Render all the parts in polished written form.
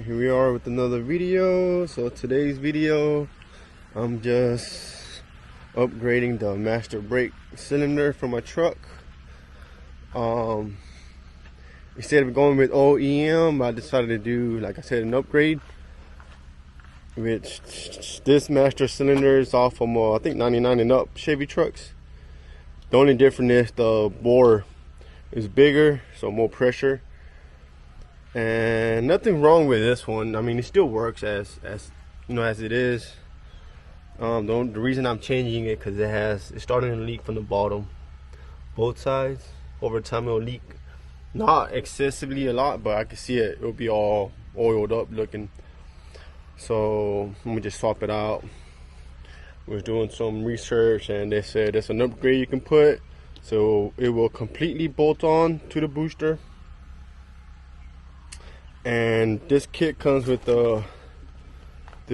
here we are with another video. So today's video, I'm just upgrading the master brake cylinder for my truck. Instead of going with OEM, I decided to do, like I said, an upgrade, which this master cylinder is off from I think 99 and up Chevy trucks. The only difference is the bore is bigger, so more pressure. And nothing wrong with this one. I mean, it still works as you know, as it is. The reason I'm changing it because it's starting to leak from the bottom, both sides. Over time it'll leak, not excessively a lot, but I can see it'll be all oiled up looking. So let me just swap it out. Was doing some research and they said there's an upgrade you can put, so it will completely bolt on to the booster. And this kit comes with the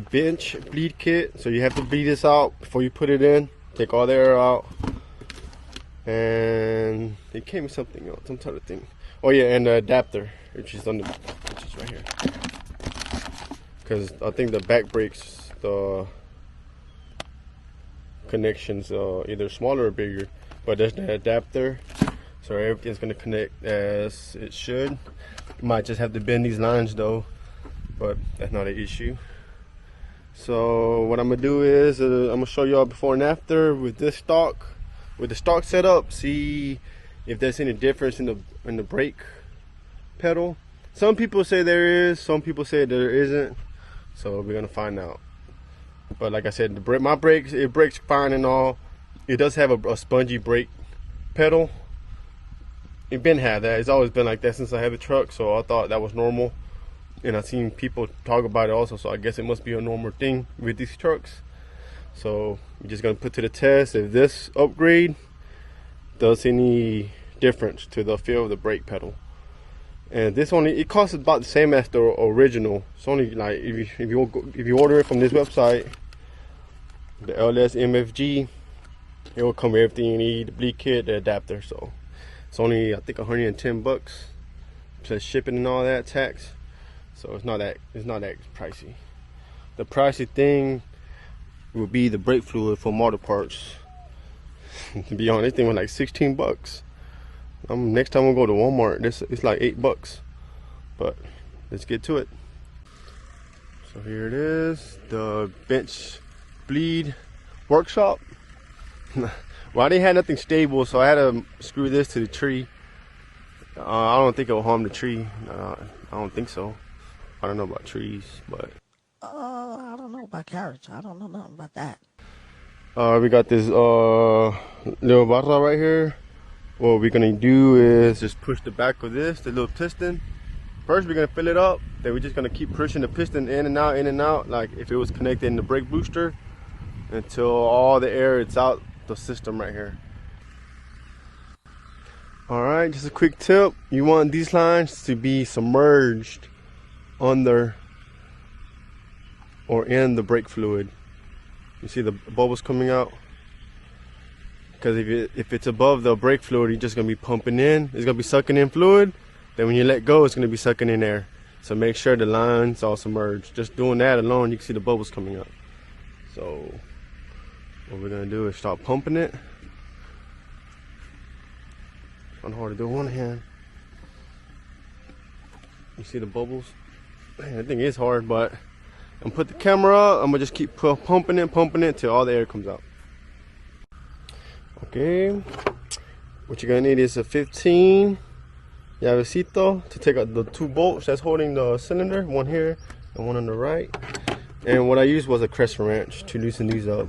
bench bleed kit, so you have to bleed this out before you put it in. Take all the air out, and it came with something else, some type of thing. Oh yeah, and the adapter, which is right here. Because I think the back brakes, the connections either smaller or bigger, but there's the adapter, so everything's gonna connect as it should. Might just have to bend these lines though, but that's not an issue. So what I'm gonna do is I'm gonna show y'all before and after with the stock setup. See if there's any difference in the brake pedal. Some people say there is, some people say there isn't. So we're gonna find out. But like I said, my brakes, it brakes fine and all. It does have a spongy brake pedal. It been had that. It's always been like that since I had the truck, so I thought that was normal. And I've seen people talk about it also, so I guess it must be a normal thing with these trucks. So we're just gonna put to the test if this upgrade does any difference to the feel of the brake pedal. And this it costs about the same as the original. It's only like if you order it from this website, the LSMfg, it will come with everything you need: the bleed kit, the adapter. So it's only, I think, 110 bucks plus shipping and all that, tax. So it's not that pricey. The pricey thing will be the brake fluid from auto parts. To be honest, this thing was like 16 bucks. Next time we'll go to Walmart, it's like 8 bucks. But let's get to it. So here it is, the bench bleed workshop. Well, I didn't have nothing stable, so I had to screw this to the tree. I don't think it will harm the tree. I don't think so. I don't know about trees, but I don't know about carrots. I don't know nothing about that. We got this little barra right here. What we're gonna do is just push the back of the little piston. First we're gonna fill it up, then we're just gonna keep pushing the piston in and out, like if it was connected in the brake booster, until all the air is out the system right here. Alright, just a quick tip: you want these lines to be submerged under or in the brake fluid. You see the bubbles coming out? Because if it's above the brake fluid, you're just gonna be pumping in, it's gonna be sucking in fluid. Then when you let go, it's gonna be sucking in air. So make sure the lines are submerged. Just doing that alone, you can see the bubbles coming up. So what we're gonna do is start pumping it. It's kind of hard to do with one hand. You see the bubbles? Man, I think it's hard, but I'm gonna put the camera up. I'm gonna just keep pumping it till all the air comes out. Okay, what you're gonna need is a 15 llavecito to take out the 2 bolts that's holding the cylinder, one here and one on the right. And what I used was a crescent wrench to loosen these up.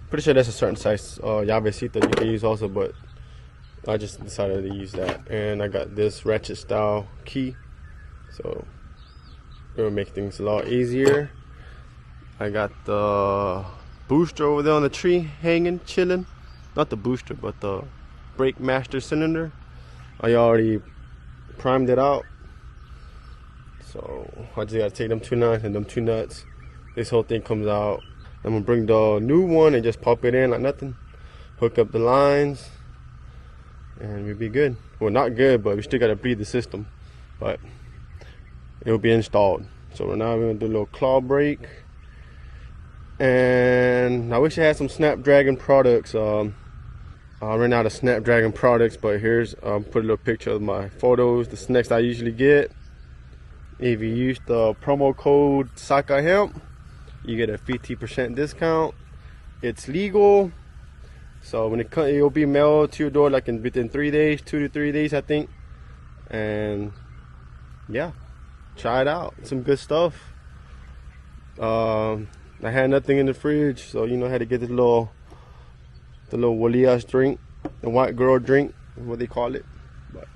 Pretty sure that's a certain size llavecito you can use also, but I just decided to use that. And I got this ratchet style key, so it will make things a lot easier. I got the booster over there on the tree hanging, chilling. Not the booster, but the brake master cylinder. I already primed it out, so I just gotta take them 2 nuts and them 2 nuts. This whole thing comes out. I'm gonna bring the new one and just pop it in like nothing. Hook up the lines, and we'll be good. Well, not good, but we still gotta bleed the system. But it will be installed. So right now we're gonna do a little claw brake, and I wish I had some Snapdragon products. I ran out of Snapdragon products, but here's put a little picture of my photos, the snacks I usually get. If you use the promo code SakaHemp, you get a 50% discount. It's legal, so when it will be mailed to your door like within 3 days, 2 to 3 days, I think. And yeah, try it out. It's some good stuff. I had nothing in the fridge, so you know I had to get the little Walias drink, the white girl drink, what they call it. But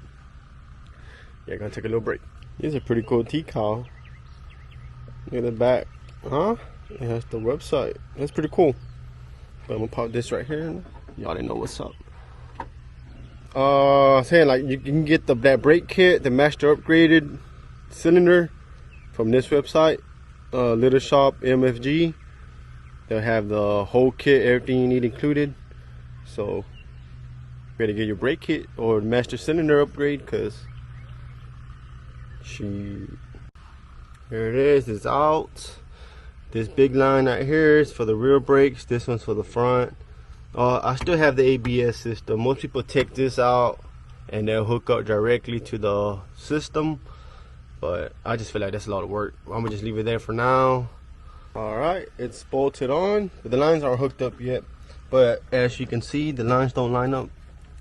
yeah, gonna take a little break. These are pretty cool decal. Look at the back, huh? It has the website. That's pretty cool. But I'm gonna pop this right here. Y'all already know what's up. Saying like you can get that brake kit, the master upgraded cylinder from this website, Little Shop MFG. They'll have the whole kit, everything you need included. So better get your brake kit or master cylinder upgrade, because here it is, it's out. This big line right here is for the rear brakes, this one's for the front. I still have the ABS system. Most people take this out and they'll hook up directly to the system, but I just feel like that's a lot of work. I'm gonna just leave it there for now. Alright, it's bolted on, but the lines aren't hooked up yet. But as you can see, the lines don't line up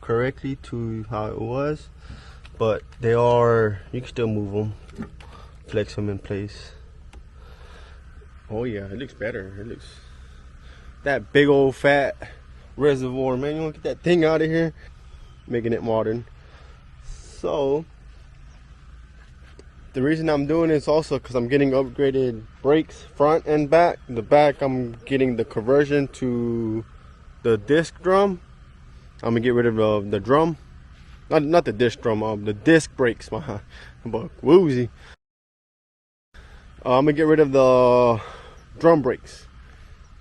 correctly to how it was, but they are, you can still move them, flex them in place. Oh yeah, it looks better. It looks, that big old fat reservoir, man, you want to get that thing out of here, making it modern. So the reason I'm doing this also because I'm getting upgraded brakes front and back. The back, I'm getting the conversion to the disc drum. I'm gonna get rid of the drum, not the disc drum, the disc brakes. I'm woozy. I'm gonna get rid of the drum brakes.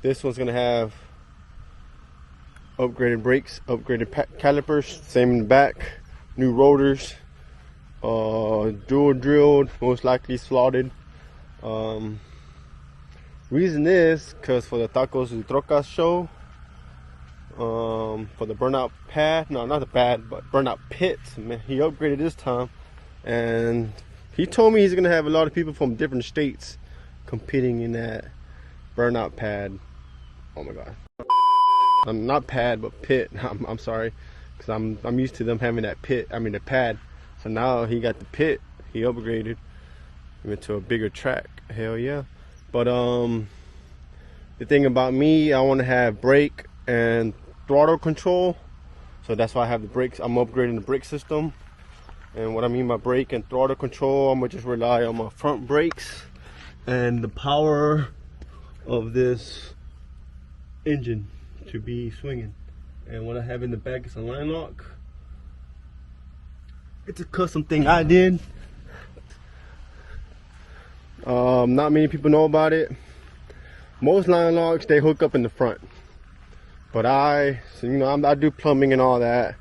This one's gonna have upgraded brakes, upgraded calipers, same in the back, new rotors, dual drilled, most likely slotted. Reason is because for the Tacos y Trocas show, for the burnout pad, no, not the pad, but burnout pits, man, he upgraded this time, and he told me he's gonna have a lot of people from different states competing in that burnout pad. Oh my god, I'm not pad but pit. I'm sorry, because I'm used to them having that pit, I mean the pad. So now he got the pit, he upgraded, he went to a bigger track. Hell yeah. But the thing about me, I want to have brake and throttle control, so that's why I have the brakes. I'm upgrading the brake system. And what I mean by brake and throttle control, I'm gonna just rely on my front brakes and the power of this engine to be swinging. And what I have in the back is a line lock. It's a custom thing I did. Not many people know about it. Most line locks, they hook up in the front, but I do plumbing and all that.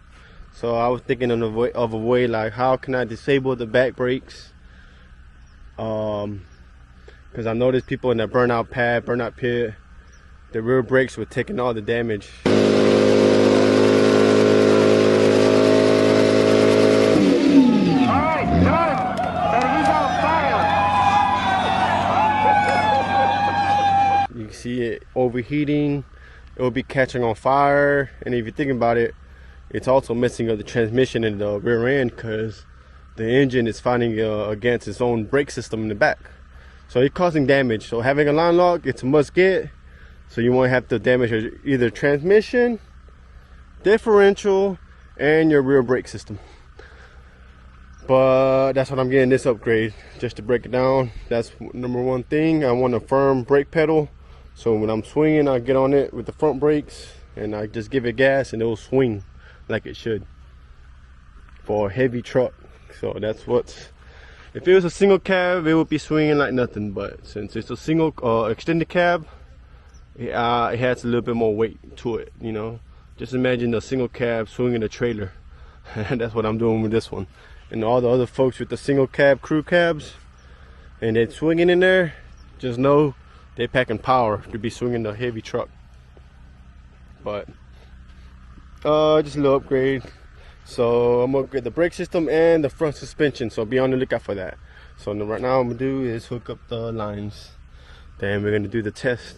So I was thinking of a way like, how can I disable the back brakes? Because I noticed people in that burnout pad, burnout pit, the rear brakes were taking all the damage. You can see it overheating, it will be catching on fire, and if you think about it, it's also messing up the transmission in the rear end because the engine is fighting against its own brake system in the back. So it's causing damage. So having a line lock, it's a must get. So you won't have to damage either transmission, differential, and your rear brake system. But that's what I'm getting this upgrade, just to break it down. That's number one thing. I want a firm brake pedal. So when I'm swinging, I get on it with the front brakes and I just give it gas and it will swing like it should for a heavy truck. So that's what's, if it was a single cab, it would be swinging like nothing, but since it's a single extended cab, it has a little bit more weight to it, you know. Just imagine a single cab swinging a trailer. And that's what I'm doing with this one. And all the other folks with the single cab crew cabs, and they're swinging in there, just know they're packing power to be swinging the heavy truck. But just a little upgrade. So I'm gonna upgrade the brake system and the front suspension, so be on the lookout for that. So right now what I'm gonna do is hook up the lines, then we're gonna do the test.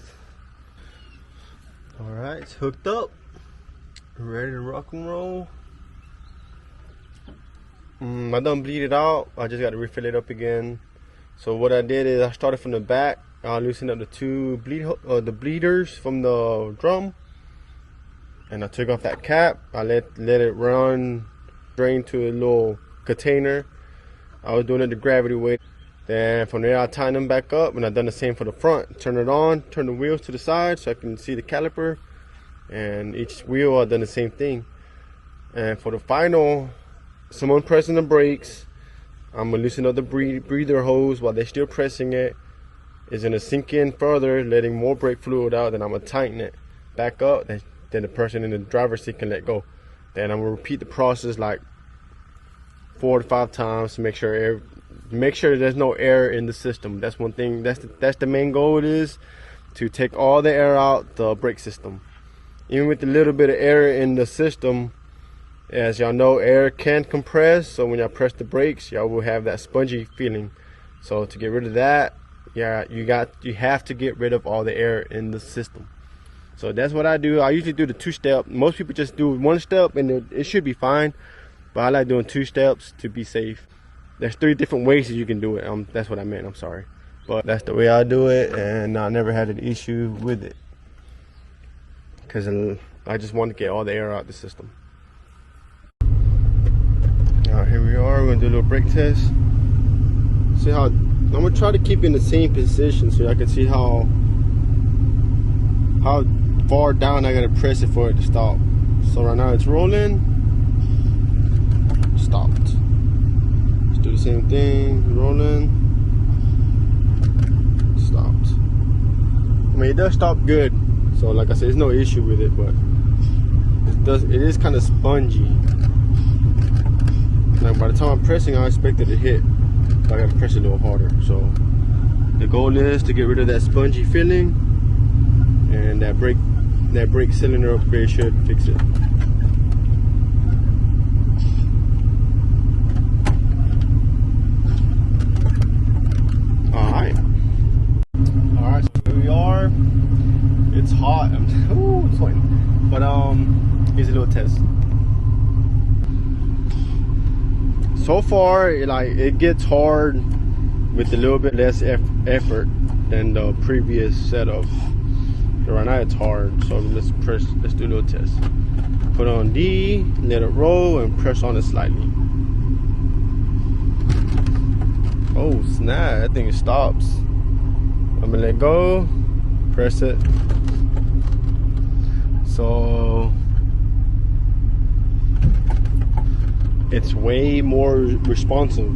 All right, it's hooked up, ready to rock and roll. I done bleed it out. I just got to refill it up again. So what I did is I started from the back. I loosened up the two bleeders from the drum, and I took off that cap. I let it run, drain to a little container. I was doing it the gravity weight. Then from there I tightened them back up, and I done the same for the front. Turn it on, turn the wheels to the side so I can see the caliper, and each wheel I done the same thing. And for the final, someone pressing the brakes, I'm gonna loosen up the breather hose while they're still pressing it. It's gonna sink in further, letting more brake fluid out. Then I'm gonna tighten it back up. Then the person in the driver's seat can let go. Then I'm gonna repeat the process like 4 to 5 times to make sure there's no air in the system. That's one thing. That's the main goal. It is to take all the air out the brake system. Even with a little bit of air in the system, as y'all know, air can compress, so when y'all press the brakes, y'all will have that spongy feeling. So to get rid of that, yeah, you have to get rid of all the air in the system. So that's what I do. I usually do the 2-step. Most people just do 1 step and it should be fine, but I like doing 2 steps to be safe. There's 3 different ways that you can do it. That's what I meant, I'm sorry. But that's the way I do it, and I never had an issue with it, because I just want to get all the air out of the system. Alright, here we are. We're gonna do a little brake test. See how I'm gonna try to keep in the same position so I can see how far down I gotta press it for it to stop. So right now it's rolling. Stopped. Let's do the same thing. Rolling. Stopped. I mean, it does stop good. So like I said, there's no issue with it, but it is kind of spongy. Now by the time I'm pressing, I expect it to hit. I gotta press it a little harder. So the goal is to get rid of that spongy feeling, and that brake cylinder upgrade should fix it. Alright, so here we are. It's hot. Ooh, it's sweating. But here's a little test. So far, it gets hard with a little bit less effort than the previous setup. So right now it's hard. So let's do a little test. Put on D, let it roll, and press on it slightly. Oh snap! That thing stops. I'm gonna let go. Press it. So it's way more responsive.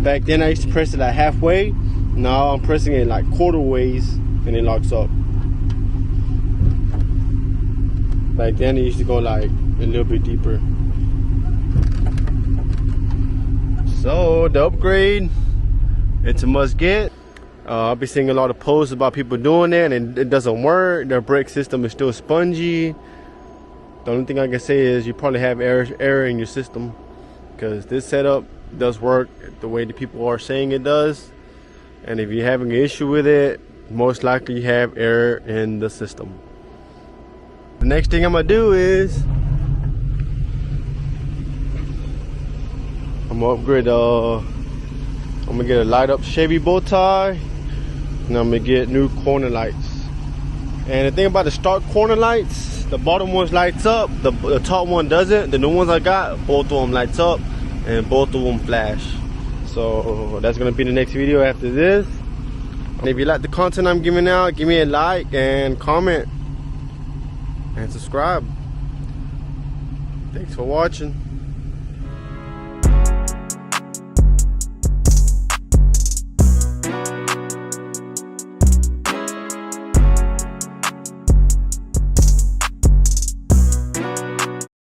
Back then I used to press it like halfway. Now I'm pressing it like quarter ways and it locks up. Back then it used to go like a little bit deeper. So the upgrade, it's a must get. I'll be seeing a lot of posts about people doing it and it doesn't work. Their brake system is still spongy. The only thing I can say is you probably have error in your system, because this setup does work the way the people are saying it does. And if you're having an issue with it, most likely you have error in the system. The next thing I'm gonna do is I'm gonna upgrade. I'm gonna get a light up Chevy bow tie. And I'm gonna get new corner lights. And the thing about the start corner lights, the bottom ones lights up, the top one doesn't. The new ones I got, both of them lights up and both of them flash. So that's gonna be the next video after this. And if you like the content I'm giving out, give me a like and comment and subscribe. Thanks for watching.